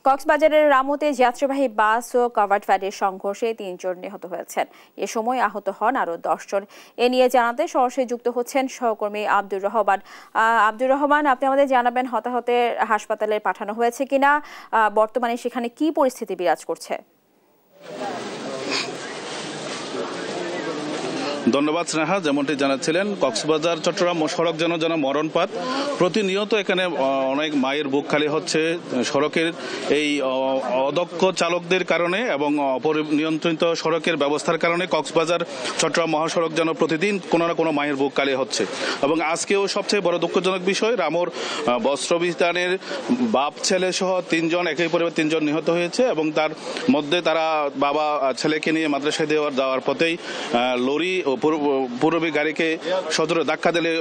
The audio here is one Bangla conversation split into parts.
কক্সবাজারের রামুতে যাত্রীবাহী বাস ও কাভার্ড ভ্যানের সংঘর্ষে ৩ জন নিহত হয়েছেন। এ সময় আহত হন আরও ১০ জন। এ নিয়ে জানাতে সরাসরি যুক্ত হচ্ছেন সহকর্মী আব্দুর রহমান। আব্দুর রহমান, আপনি আমাদের জানাবেন হতাহতের হাসপাতালে পাঠানো হয়েছে কিনা, বর্তমানে সেখানে কি পরিস্থিতি বিরাজ করছে? ধন্যবাদ স্নেহা। যেমনটি জানাচ্ছিলেন, কক্সবাজার চট্টগ্রাম সড়ক যেন মরণপাত। প্রতিনিয়ত এখানে অনেক মায়ের বুক খালি হচ্ছে সড়কের এই অদক্ষ চালকদের কারণে এবং অপরিনিয়ন্ত্রিত সড়কের ব্যবস্থার কারণে কক্সবাজার চট্টগ্রাম মহাসড়ক যেন প্রতিদিন কোনো না কোনো মায়ের বুক খালি হচ্ছে। এবং আজকেও সবচেয়ে বড় দুঃখজনক বিষয়, রামুর বস্ত্রবিতানের বাপ ছেলে সহ ৩ জন, একই পরিবার ৩ জন নিহত হয়েছে এবং তার মধ্যে তারা বাবা ছেলেকে নিয়ে মাদ্রাসায় যাওয়ার পথেই লরি ও পূরবী গাড়িকে সজোরে ধাক্কা দিলে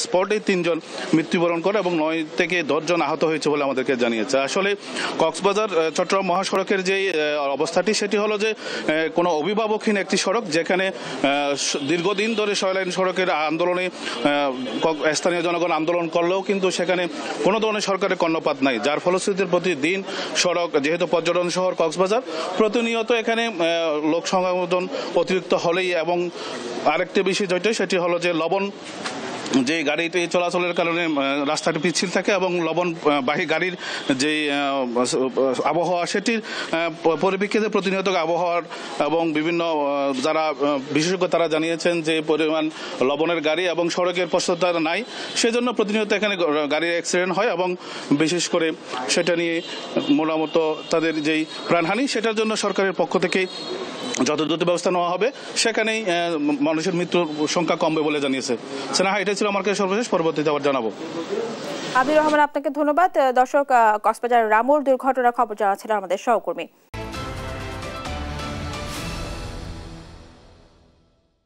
স্পটেই ৩ জন মৃত্যুবরণ করে এবং ৯ থেকে ১০ জন আহত হয়েছে বলে আমাদেরকে জানিয়েছে। আসলে কক্সবাজার চট্টগ্রাম মহাসড়কের যে অবস্থাটি, সেটি হলো যে কোনো অভিভাবকহীন একটি সড়ক, যেখানে দীর্ঘদিন ধরে ৬ লাইন সড়কের আন্দোলনে স্থানীয় জনগণ আন্দোলন করলেও কিন্তু সেখানে কোনো ধরনের সরকারের কর্ণপাত নাই, যার ফলশ্রুতির প্রতিদিন সড়ক, যেহেতু পর্যটন শহর কক্সবাজার, প্রতিনিয়ত এখানে লোক সমাগম অতিরিক্ত হলেই এবং আরেকটি বিষয় যেটা, সেটি হলো যে লবণ যে গাড়িটি চলাচলের কারণে রাস্তাটি পিচ্ছিল থাকে এবং লবণবাহী গাড়ির যে আবহাওয়া, সেটির পরিপ্রেক্ষিতে প্রতিনিয়ত আবহাওয়ার এবং বিভিন্ন যারা বিশেষজ্ঞ তারা জানিয়েছেন যে পরিমাণ লবণের গাড়ি এবং সড়কের প্রশস্ততা নাই, সেজন্য প্রতিনিয়ত এখানে গাড়ির অ্যাক্সিডেন্ট হয় এবং বিশেষ করে সেটা নিয়ে মূলত তাদের যেই প্রাণহানি, সেটার জন্য সরকারের পক্ষ থেকে যথাযথ ব্যবস্থা নেওয়া হবে, সেখানেই মানুষের মৃত্যুর সংখ্যা কমবে বলে জানিয়েছে। স্নেহা, এটাই ছিল আমার কাছে সর্বশেষ। পরবর্তীতে আবার জানাবো। আব্দুর রহমান, আপনাকে ধন্যবাদ। দর্শক, কক্সবাজার রামুর দুর্ঘটনার খবর জানাচ্ছিলেন আমাদের সহকর্মী।